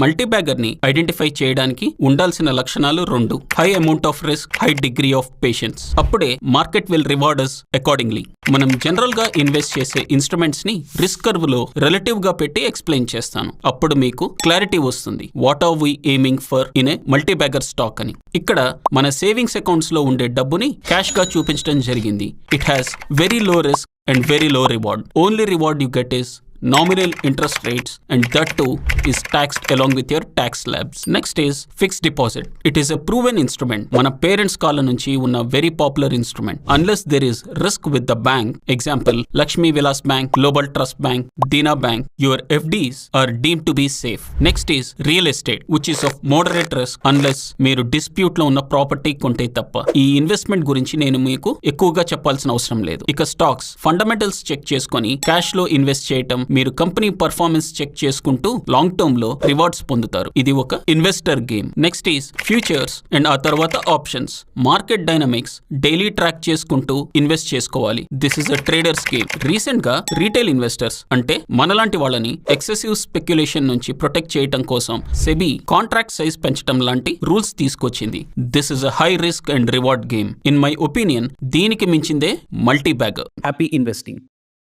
Multibagger ని identify చేయడానికి ఉండాల్సిన లక్షణాలు 2: high amount of risk, high degree of patience. అప్పుడే market will reward us accordingly. మనం జనరల్ గా ఇన్వెస్ట్ చేసే ఇన్స్ట్రుమెంట్స్ ని రిస్క్ కర్వ్ లో రిలేటివ్ గా పెట్టి ఎక్స్ప్లెయిన్ చేస్తాను. అప్పుడు మీకు క్లారిటీ వస్తుంది what are we aiming for in a multibagger stock అని. ఇక్కడ మన సేవింగ్స్ అకౌంట్స్ లో ఉండే డబ్బుని క్యాష్ గా చూపించడం జరిగింది. It has very low risk and very low reward. Only reward you get is nominal interest rates, and that too is taxed along with your tax slabs. Next is fixed deposit. It is a proven instrument. మన parents కాలం నుంచి ఉన్న very popular instrument. Unless there is risk with the bank, example Lakshmi Vilas Bank, Global Trust Bank, Dina Bank, your FDs are deemed to be safe. Next is real estate, which is of moderate risk unless మీరు dispute లో ఉన్న property కొంటే తప్ప. ఈ investment గురించి నేను మీకు ఎక్కువగా చెప్పాల్సిన అవసరం లేదు. ఇక స్టాక్స్ ఫండమెంటల్స్ చెక్ చేసుకొని క్యాష్ లో ఇన్వెస్ట్ చేయటం, మీరు కంపెనీ పర్ఫార్మెన్స్ చెక్ చేసుకుంటూ లాంగ్ టర్మ్ లో రివార్డ్స్ పొందుతారు. ఇది ఒక investor game. Next is futures and ఆ తర్వాత options. Market dynamics daily track చేసుకుంటూ ఇన్వెస్ట్ చేసుకోవాలి. This is a traders game. Recent గా రీటైల్ ఇన్వెస్టర్స్ అంటే మనలాంటి వాళ్ళని ఎక్సెసివ్ స్పెక్యులేషన్ నుంచి ప్రొటెక్ట్ చేయడం కోసం సెబీ కాంట్రాక్ట్ సైజ్ పెంచడం లాంటి రూల్స్ తీసుకొచ్చింది. This is a high risk and reward game. In my opinion దీనికి మించిందే మల్టీ బ్యాగర్. Happy investing.